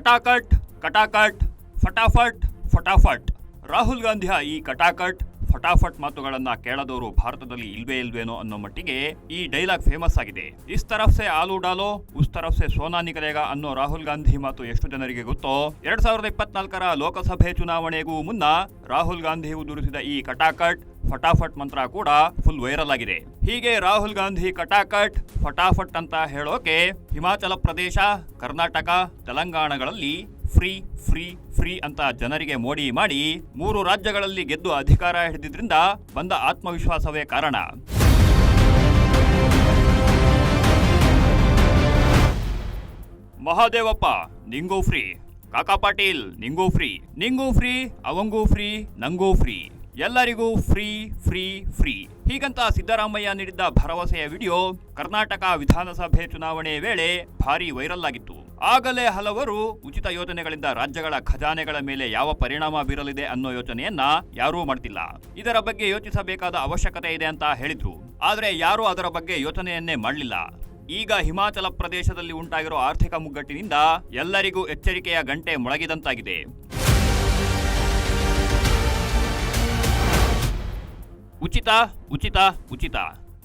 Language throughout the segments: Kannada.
ಕಟಾಕಟ್ ಕಟಾಕಟ್ ಫಟಾಫಟ್ ಫಟಾಫಟ್. ರಾಹುಲ್ ಗಾಂಧಿಯ ಈ ಕಟಾಕಟ್ ಫಟಾಫಟ್ ಮಾತುಗಳನ್ನ ಕೇಳದವರು ಭಾರತದಲ್ಲಿ ಇಲ್ವೇನೋ ಅನ್ನೋ ಮಟ್ಟಿಗೆ ಈ ಡೈಲಾಗ್ ಫೇಮಸ್ ಆಗಿದೆ. ಇಸ್ ತರಫ್ ಸೆ ಆಲೂ ಡಾಲೋ ಉಸ್ ತರಫ್ ಸೆ ಸೋನಾ ನಿಕಲೇಗಾ ಅನ್ನೋ ರಾಹುಲ್ ಗಾಂಧಿ ಮಾತು ಎಷ್ಟು ಜನರಿಗೆ ಗೊತ್ತೋ. 2024ರ ಲೋಕಸಭೆ ಚುನಾವಣೆಗೂ ಮುನ್ನ ರಾಹುಲ್ ಗಾಂಧಿ ಉದುರಿಸಿದ ಈ ಕಟಾಕಟ್ ಫಟಾಫಟ್ ಮಂತ್ರ ಕೂಡ ಫುಲ್ ವೈರಲ್ ಆಗಿದೆ. ಹೀಗೆ ರಾಹುಲ್ ಗಾಂಧಿ ಕಟಾಕಟ್ ಫಟಾಫಟ್ ಅಂತ ಹೇಳೋಕೆ Himachal Pradesh, Karnataka, ತೆಲಂಗಾಣಗಳಲ್ಲಿ free free free ಅಂತ ಜನರಿಗೆ ಮೋಡಿ ಮಾಡಿ 3 ರಾಜ್ಯಗಳಲ್ಲಿ ಗೆದ್ದು ಅಧಿಕಾರ ಹಿಡಿದಿದ್ರಿಂದ ಬಂದ ಆತ್ಮವಿಶ್ವಾಸವೇ ಕಾರಣ. ಮಹಾದೇವಪ್ಪ ನಿಂಗೂ ಫ್ರೀ, ಕಾಕಾ ಪಾಟೀಲ್ ನಿಂಗೂ ಫ್ರೀ, ನಿಂಗೂ ಫ್ರೀ, ಅವಂಗೂ ಫ್ರೀ, ನಂಗೂ ಫ್ರೀ, ಎಲ್ಲರಿಗೂ ಫ್ರೀ ಫ್ರೀ ಫ್ರೀ ಹೀಗಂತ ಸಿದ್ದರಾಮಯ್ಯ ನೀಡಿದ್ದ ಭರವಸೆಯ ವಿಡಿಯೋ ಕರ್ನಾಟಕ ವಿಧಾನಸಭೆ ಚುನಾವಣೆ ವೇಳೆ ಭಾರಿ ವೈರಲ್ ಆಗಿತ್ತು. ಆಗಲೇ ಹಲವರು ಉಚಿತ ಯೋಜನೆಗಳಿಂದ ರಾಜ್ಯಗಳ ಖಜಾನೆಗಳ ಮೇಲೆ ಯಾವ ಪರಿಣಾಮ ಬೀರಲಿದೆ ಅನ್ನೋ ಯೋಚನೆಯನ್ನ ಯಾರೂ ಮಾಡ್ತಿಲ್ಲ. ಇದರ ಬಗ್ಗೆ ಯೋಚಿಸಬೇಕಾದ ಅವಶ್ಯಕತೆ ಇದೆ ಅಂತ ಹೇಳಿದ್ರು. ಆದ್ರೆ ಯಾರೂ ಅದರ ಬಗ್ಗೆ ಯೋಚನೆಯನ್ನೇ ಮಾಡಲಿಲ್ಲ. ಈಗ ಹಿಮಾಚಲ ಪ್ರದೇಶದಲ್ಲಿ ಉಂಟಾಗಿರೋ ಆರ್ಥಿಕ ಮುಗ್ಗಟ್ಟಿನಿಂದ ಎಲ್ಲರಿಗೂ ಎಚ್ಚರಿಕೆಯ ಗಂಟೆ ಮೊಳಗಿದಂತಾಗಿದೆ. ಉಚಿತ ಉಚಿತ ಉಚಿತ,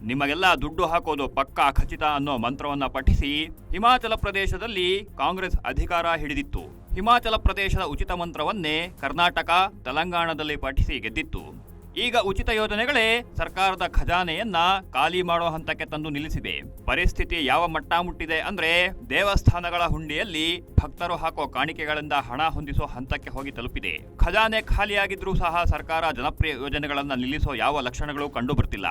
ನಿಮಗೆಲ್ಲ ದುಡ್ಡು ಹಾಕೋದು ಪಕ್ಕಾ ಖಚಿತ ಅನ್ನೋ ಮಂತ್ರವನ್ನ ಪಠಿಸಿ ಹಿಮಾಚಲ ಪ್ರದೇಶದಲ್ಲಿ ಕಾಂಗ್ರೆಸ್ ಅಧಿಕಾರ ಹಿಡಿದಿತ್ತು. ಹಿಮಾಚಲ ಪ್ರದೇಶದ ಉಚಿತ ಮಂತ್ರವನ್ನೇ ಕರ್ನಾಟಕ, ತೆಲಂಗಾಣದಲ್ಲಿ ಪಠಿಸಿ ಗೆದ್ದಿತ್ತು. ಈಗ ಉಚಿತ ಯೋಜನೆಗಳೇ ಸರ್ಕಾರದ ಖಜಾನೆಯನ್ನ ಖಾಲಿ ಮಾಡೋ ಹಂತಕ್ಕೆ ತಂದು ನಿಲ್ಲಿಸಿದೆ. ಪರಿಸ್ಥಿತಿ ಯಾವ ಮಟ್ಟ ಮುಟ್ಟಿದೆ ಅಂದ್ರೆ ದೇವಸ್ಥಾನಗಳ ಹುಂಡಿಯಲ್ಲಿ ಭಕ್ತರು ಹಾಕೋ ಕಾಣಿಕೆಗಳಿಂದ ಹಣ ಹೊಂದಿಸೋ ಹಂತಕ್ಕೆ ಹೋಗಿ ತಲುಪಿದೆ. ಖಜಾನೆ ಖಾಲಿಯಾಗಿದ್ರೂ ಸಹ ಸರ್ಕಾರ ಜನಪ್ರಿಯ ಯೋಜನೆಗಳನ್ನ ನಿಲ್ಲಿಸೋ ಯಾವ ಲಕ್ಷಣಗಳು ಕಂಡು ಬರ್ತಿಲ್ಲ.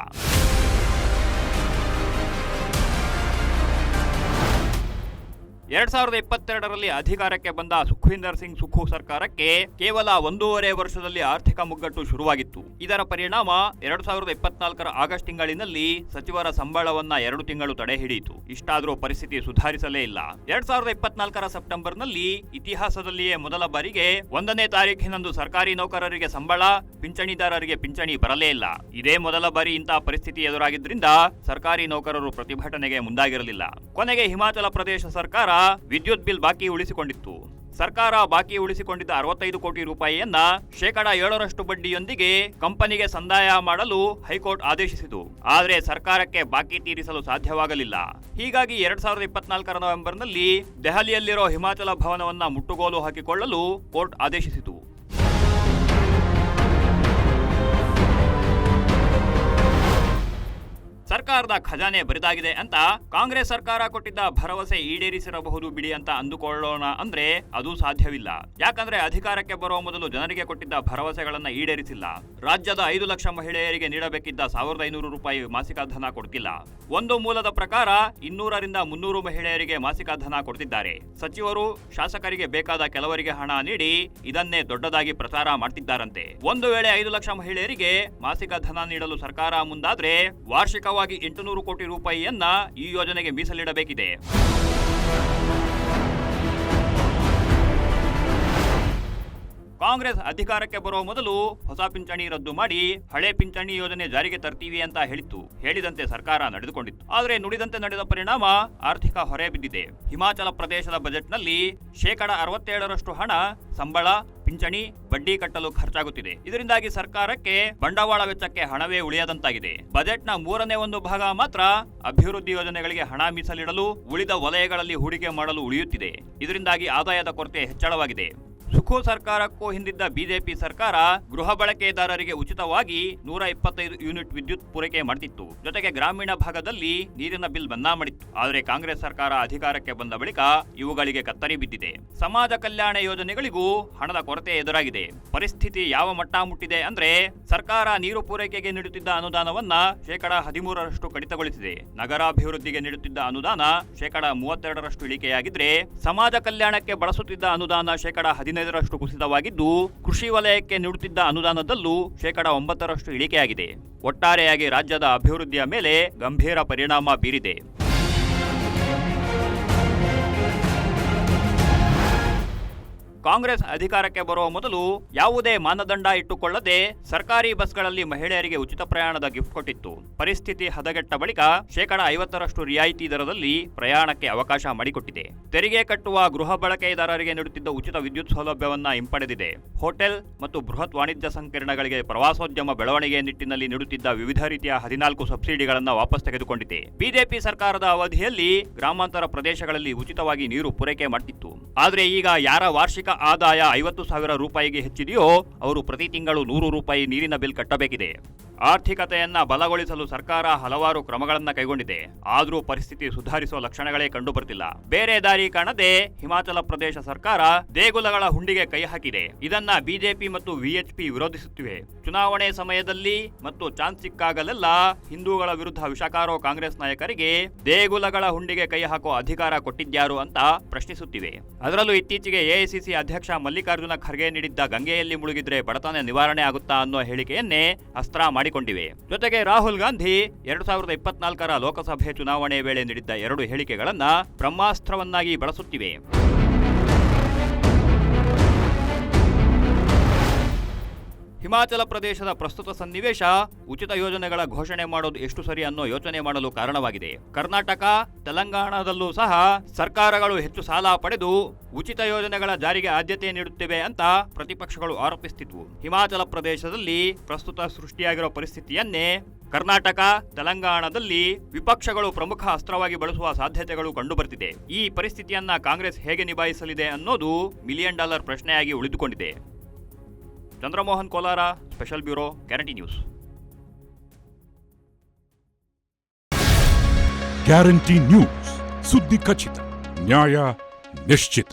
ಎರಡ್ 2022ರಲ್ಲಿ ಅಧಿಕಾರಕ್ಕೆ ಬಂದ ಸುಖ್ವೀಂದರ್ ಸಿಂಗ್ ಸುಖು ಸರ್ಕಾರಕ್ಕೆ ಕೇವಲ 1.5 ವರ್ಷದಲ್ಲಿ ಆರ್ಥಿಕ ಮುಗ್ಗಟ್ಟು ಶುರುವಾಗಿತ್ತು. ಇದರ ಪರಿಣಾಮ 2024ರ ಆಗಸ್ಟ್ ತಿಂಗಳಿನಲ್ಲಿ ಸಚಿವರ ಸಂಬಳವನ್ನ 2 ತಿಂಗಳು ತಡೆ ಹಿಡಿಯಿತು. ಇಷ್ಟಾದರೂ ಪರಿಸ್ಥಿತಿ ಸುಧಾರಿಸಲೇ ಇಲ್ಲ. 2024ರ ಸೆಪ್ಟೆಂಬರ್ನಲ್ಲಿ ಇತಿಹಾಸದಲ್ಲಿಯೇ ಮೊದಲ ಬಾರಿಗೆ 1ನೇ ತಾರೀಖಿನಂದು ಸರ್ಕಾರಿ ನೌಕರರಿಗೆ ಸಂಬಳ, ಪಿಂಚಣಿದಾರರಿಗೆ ಪಿಂಚಣಿ ಬರಲೇ ಇಲ್ಲ. ಇದೇ ಮೊದಲ ಬಾರಿ ಇಂತಹ ಪರಿಸ್ಥಿತಿ ಎದುರಾಗಿದ್ದರಿಂದ ಸರ್ಕಾರಿ ನೌಕರರು ಪ್ರತಿಭಟನೆಗೆ ಮುಂದಾಗಿರಲಿಲ್ಲ. ಕೊನೆಗೆ ಹಿಮಾಚಲ ಪ್ರದೇಶ ಸರ್ಕಾರ ವಿದ್ಯುತ್ ಬಿಲ್ ಬಾಕಿ ಉಳಿಸಿಕೊಂಡಿತ್ತು. ಸರ್ಕಾರ ಬಾಕಿ ಉಳಿಸಿಕೊಂಡಿದ್ದ 65 ಕೋಟಿ ರೂಪಾಯಿಯನ್ನ 7% ಬಡ್ಡಿಯೊಂದಿಗೆ ಕಂಪನಿಗೆ ಸಂದಾಯ ಮಾಡಲು ಹೈಕೋರ್ಟ್ ಆದೇಶಿಸಿತು. ಆದರೆ ಸರ್ಕಾರಕ್ಕೆ ಬಾಕಿ ತೀರಿಸಲು ಸಾಧ್ಯವಾಗಲಿಲ್ಲ. ಹೀಗಾಗಿ 2024ರ ನವೆಂಬರ್ನಲ್ಲಿ ದೆಹಲಿಯಲ್ಲಿರೋ ಹಿಮಾಚಲ ಭವನವನ್ನ ಮುಟ್ಟುಗೋಲು ಹಾಕಿಕೊಳ್ಳಲು ಕೋರ್ಟ್ ಆದೇಶಿಸಿತು. ಸರ್ಕಾರದ ಖಜಾನೆ ಬರಿದಾಗಿದೆ ಅಂತ ಕಾಂಗ್ರೆಸ್ ಸರ್ಕಾರ ಕೊಟ್ಟಿದ್ದ ಭರವಸೆ ಈಡೇರಿಸಿರಬಹುದು ಬಿಡಿ ಅಂತ ಅಂದುಕೊಳ್ಳೋಣ ಅಂದ್ರೆ ಅದು ಸಾಧ್ಯವಿಲ್ಲ. ಯಾಕಂದ್ರೆ ಅಧಿಕಾರಕ್ಕೆ ಬರುವ ಮೊದಲು ಜನರಿಗೆ ಕೊಟ್ಟಿದ್ದ ಭರವಸೆಗಳನ್ನ ಈಡೇರಿಸಿಲ್ಲ. ರಾಜ್ಯದ 5 ಲಕ್ಷ ಮಹಿಳೆಯರಿಗೆ ನೀಡಬೇಕಿದ್ದ 1500 ರೂಪಾಯಿ ಮಾಸಿಕ ಧನ ಕೊಡ್ತಿಲ್ಲ. ಒಂದು ಮೂಲದ ಪ್ರಕಾರ 200ರಿಂದ 300 ಮಹಿಳೆಯರಿಗೆ ಮಾಸಿಕ ಧನ ಕೊಡ್ತಿದ್ದಾರೆ. ಸಚಿವರು, ಶಾಸಕರಿಗೆ ಬೇಕಾದ ಕೆಲವರಿಗೆ ಹಣ ನೀಡಿ ಇದನ್ನೇ ದೊಡ್ಡದಾಗಿ ಪ್ರಚಾರ ಮಾಡ್ತಿದ್ದಾರಂತೆ. ಒಂದು ವೇಳೆ 5 ಲಕ್ಷ ಮಹಿಳೆಯರಿಗೆ ಮಾಸಿಕ ಧನ ನೀಡಲು ಸರ್ಕಾರ ಮುಂದಾದ್ರೆ ವಾರ್ಷಿಕವಾಗಿ 800 ಕೋಟಿ ರೂಪಾಯಿಯನ್ನ ಈ ಯೋಜನೆಗೆ ಮೀಸಲಿಡಬೇಕಿದೆ. ಕಾಂಗ್ರೆಸ್ ಅಧಿಕಾರಕ್ಕೆ ಬರುವ ಮೊದಲು ಹೊಸ ಪಿಂಚಣಿ ರದ್ದು ಮಾಡಿ ಹಳೆ ಪಿಂಚಣಿ ಯೋಜನೆ ಜಾರಿಗೆ ತರ್ತೀವಿ ಅಂತ ಹೇಳಿತ್ತು. ಹೇಳಿದಂತೆ ಸರ್ಕಾರ ನಡೆದುಕೊಂಡಿತ್ತು. ಆದರೆ ನುಡಿದಂತೆ ನಡೆದ ಪರಿಣಾಮ ಆರ್ಥಿಕ ಹೊರೆ ಬಿದ್ದಿದೆ. ಹಿಮಾಚಲ ಪ್ರದೇಶದ ಬಜೆಟ್ನಲ್ಲಿ 67% ಹಣ ಸಂಬಳ, ಪಿಂಚಣಿ, ಬಡ್ಡಿ ಕಟ್ಟಲು ಖರ್ಚಾಗುತ್ತಿದೆ. ಇದರಿಂದಾಗಿ ಸರ್ಕಾರಕ್ಕೆ ಬಂಡವಾಳ ವೆಚ್ಚಕ್ಕೆ ಹಣವೇ ಉಳಿಯದಂತಾಗಿದೆ. ಬಜೆಟ್ನ 1/3 ಭಾಗ ಮಾತ್ರ ಅಭಿವೃದ್ಧಿ ಯೋಜನೆಗಳಿಗೆ ಹಣ ಮೀಸಲಿಡಲು, ಉಳಿದ ವಲಯಗಳಲ್ಲಿ ಹೂಡಿಕೆ ಮಾಡಲು ಉಳಿಯುತ್ತಿದೆ. ಇದರಿಂದಾಗಿ ಆದಾಯದ ಕೊರತೆ ಹೆಚ್ಚಳವಾಗಿದೆ. ಸುಖೋ ಸರ್ಕಾರಕ್ಕೂ ಹಿಂದಿದ್ದ ಬಿಜೆಪಿ ಸರ್ಕಾರ ಗೃಹ ಬಳಕೆದಾರರಿಗೆ ಉಚಿತವಾಗಿ 125 ಯೂನಿಟ್ ವಿದ್ಯುತ್ ಪೂರೈಕೆ ಮಾಡುತ್ತಿತ್ತು. ಜೊತೆಗೆ ಗ್ರಾಮೀಣ ಭಾಗದಲ್ಲಿ ನೀರಿನ ಬಿಲ್ ಮನ್ನಾ ಮಾಡಿತ್ತು. ಆದರೆ ಕಾಂಗ್ರೆಸ್ ಸರ್ಕಾರ ಅಧಿಕಾರಕ್ಕೆ ಬಂದ ಬಳಿಕ ಇವುಗಳಿಗೆ ಕತ್ತರಿ ಬಿದ್ದಿದೆ. ಸಮಾಜ ಕಲ್ಯಾಣ ಯೋಜನೆಗಳಿಗೂ ಹಣದ ಕೊರತೆ ಎದುರಾಗಿದೆ. ಪರಿಸ್ಥಿತಿ ಯಾವ ಮಟ್ಟ ಮುಟ್ಟಿದೆ ಅಂದ್ರೆ ಸರ್ಕಾರ ನೀರು ಪೂರೈಕೆಗೆ ನೀಡುತ್ತಿದ್ದ ಅನುದಾನವನ್ನ 13% ಕಡಿತಗೊಳಿಸಿದೆ. ನಗರಾಭಿವೃದ್ಧಿಗೆ ನೀಡುತ್ತಿದ್ದ ಅನುದಾನ 32% ಇಳಿಕೆಯಾಗಿದ್ರೆ ಸಮಾಜ ಕಲ್ಯಾಣಕ್ಕೆ ಬಳಸುತ್ತಿದ್ದ ಅನುದಾನ 15% ಕುಸಿತವಾಗಿದ್ದು, ಕೃಷಿ ವಲಯಕ್ಕೆ ನೀಡುತ್ತಿದ್ದ ಅನುದಾನದಲ್ಲೂ 9% ಇಳಿಕೆಯಾಗಿದೆ. ಒಟ್ಟಾರೆಯಾಗಿ ರಾಜ್ಯದ ಅಭಿವೃದ್ಧಿಯ ಮೇಲೆ ಗಂಭೀರ ಪರಿಣಾಮ ಬೀರಿದೆ. ಕಾಂಗ್ರೆಸ್ ಅಧಿಕಾರಕ್ಕೆ ಬರುವ ಮೊದಲು ಯಾವುದೇ ಮಾನದಂಡ ಇಟ್ಟುಕೊಳ್ಳದೆ ಸರ್ಕಾರಿ ಬಸ್ಗಳಲ್ಲಿ ಮಹಿಳೆಯರಿಗೆ ಉಚಿತ ಪ್ರಯಾಣದ ಗಿಫ್ಟ್ ಕೊಟ್ಟಿತ್ತು. ಪರಿಸ್ಥಿತಿ ಹದಗೆಟ್ಟ ಬಳಿಕ 50% ರಿಯಾಯಿತಿ ದರದಲ್ಲಿ ಪ್ರಯಾಣಕ್ಕೆ ಅವಕಾಶ ಮಾಡಿಕೊಟ್ಟಿದೆ. ತೆರಿಗೆ ಕಟ್ಟುವ ಗೃಹ ಬಳಕೆದಾರರಿಗೆ ನೀಡುತ್ತಿದ್ದ ಉಚಿತ ವಿದ್ಯುತ್ ಸೌಲಭ್ಯವನ್ನ ಹಿಂಪಡೆದಿದೆ. ಹೋಟೆಲ್ ಮತ್ತು ಬೃಹತ್ ವಾಣಿಜ್ಯ ಸಂಕೀರ್ಣಗಳಿಗೆ ಪ್ರವಾಸೋದ್ಯಮ ಬೆಳವಣಿಗೆ ನಿಟ್ಟಿನಲ್ಲಿ ನೀಡುತ್ತಿದ್ದ ವಿವಿಧ ರೀತಿಯ 14 ಸಬ್ಸಿಡಿಗಳನ್ನು ವಾಪಸ್ ತೆಗೆದುಕೊಂಡಿದೆ. ಬಿಜೆಪಿ ಸರ್ಕಾರದ ಅವಧಿಯಲ್ಲಿ ಗ್ರಾಮಾಂತರ ಪ್ರದೇಶಗಳಲ್ಲಿ ಉಚಿತವಾಗಿ ನೀರು ಪೂರೈಕೆ ಮಾಡುತ್ತಿತ್ತು. ಆದರೆ ಈಗ ಯಾರ ವಾರ್ಷಿಕ ಆದಾಯ 50,000 ರೂಪಾಯಿಗೆ ಹೆಚ್ಚಿದೆಯೋ ಅವರು ಪ್ರತಿ ತಿಂಗಳು 100 ರೂಪಾಯಿ ನೀರಿನ ಬಿಲ್ ಕಟ್ಟಬೇಕಿದೆ. ಆರ್ಥಿಕತೆಯನ್ನ ಬಲಗೊಳಿಸಲು ಸರ್ಕಾರ ಹಲವಾರು ಕ್ರಮಗಳನ್ನ ಕೈಗೊಂಡಿದೆ. ಆದರೂ ಪರಿಸ್ಥಿತಿ ಸುಧಾರಿಸುವ ಲಕ್ಷಣಗಳೇ ಕಂಡು ಬರ್ತಿಲ್ಲ. ಬೇರೆ ದಾರಿ ಕಾಣದೆ ಹಿಮಾಚಲ ಪ್ರದೇಶ ಸರ್ಕಾರ ದೇಗುಲಗಳ ಹುಂಡಿಗೆ ಕೈ ಹಾಕಿದೆ. ಇದನ್ನ ಬಿಜೆಪಿ ಮತ್ತು ವಿಎಚ್ಪಿ ವಿರೋಧಿಸುತ್ತಿವೆ. ಚುನಾವಣೆ ಸಮಯದಲ್ಲಿ ಮತ್ತು ಚಾನ್ಸ್ ಸಿಕ್ಕಾಗಲೆಲ್ಲ ಹಿಂದೂಗಳ ವಿರುದ್ಧ ವಿಷಕಾರೋ ಕಾಂಗ್ರೆಸ್ ನಾಯಕರಿಗೆ ದೇಗುಲಗಳ ಹುಂಡಿಗೆ ಕೈ ಹಾಕೋ ಅಧಿಕಾರ ಕೊಟ್ಟಿದ್ಯಾರು ಅಂತ ಪ್ರಶ್ನಿಸುತ್ತಿವೆ. ಅದರಲ್ಲೂ ಇತ್ತೀಚೆಗೆ ಎಐಸಿಸಿ ಅಧ್ಯಕ್ಷ ಮಲ್ಲಿಕಾರ್ಜುನ ಖರ್ಗೆ ನೀಡಿದ್ದ ಗಂಗೆಯಲ್ಲಿ ಮುಳುಗಿದ್ರೆ ಬಡತನ ನಿವಾರಣೆ ಆಗುತ್ತಾ ಅನ್ನೋ ಹೇಳಿಕೆಯನ್ನೇ ಅಸ್ತ್ರ ಮಾಡಿಕೊಂಡಿವೆ. ಜೊತೆಗೆ ರಾಹುಲ್ ಗಾಂಧಿ 2024ರ ಲೋಕಸಭೆ ಚುನಾವಣೆ ವೇಳೆ ನೀಡಿದ್ದ 2 ಹೇಳಿಕೆಗಳನ್ನ ಬ್ರಹ್ಮಾಸ್ತ್ರವನ್ನಾಗಿ ಬಳಸುತ್ತಿವೆ. ಹಿಮಾಚಲ ಪ್ರದೇಶದ ಪ್ರಸ್ತುತ ಸನ್ನಿವೇಶ ಉಚಿತ ಯೋಜನೆಗಳ ಘೋಷಣೆ ಮಾಡೋದು ಎಷ್ಟು ಸರಿ ಅನ್ನೋ ಯೋಚನೆ ಮಾಡಲು ಕಾರಣವಾಗಿದೆ. ಕರ್ನಾಟಕ, ತೆಲಂಗಾಣದಲ್ಲೂ ಸಹ ಸರ್ಕಾರಗಳು ಹೆಚ್ಚು ಸಾಲ ಪಡೆದು ಉಚಿತ ಯೋಜನೆಗಳ ಜಾರಿಗೆ ಆದ್ಯತೆ ನೀಡುತ್ತಿವೆ ಅಂತ ಪ್ರತಿಪಕ್ಷಗಳು ಆರೋಪಿಸುತ್ತಿದ್ವು. ಹಿಮಾಚಲ ಪ್ರದೇಶದಲ್ಲಿ ಪ್ರಸ್ತುತ ಸೃಷ್ಟಿಯಾಗಿರೋ ಪರಿಸ್ಥಿತಿಯನ್ನೇ ಕರ್ನಾಟಕ, ತೆಲಂಗಾಣದಲ್ಲಿ ವಿಪಕ್ಷಗಳು ಪ್ರಮುಖ ಅಸ್ತ್ರವಾಗಿ ಬಳಸುವ ಸಾಧ್ಯತೆಗಳು ಕಂಡುಬರ್ತಿದೆ. ಈ ಪರಿಸ್ಥಿತಿಯನ್ನ ಕಾಂಗ್ರೆಸ್ ಹೇಗೆ ನಿಭಾಯಿಸಲಿದೆ ಅನ್ನೋದು $1 ಮಿಲಿಯನ್ ಪ್ರಶ್ನೆಯಾಗಿ ಉಳಿದುಕೊಂಡಿದೆ. Chandramohan Kolar, special bureau, guarantee news. Guarantee news, ಸುದ್ದಿ ಖಚಿತ, ನ್ಯಾಯ ನಿಶ್ಚಿತ.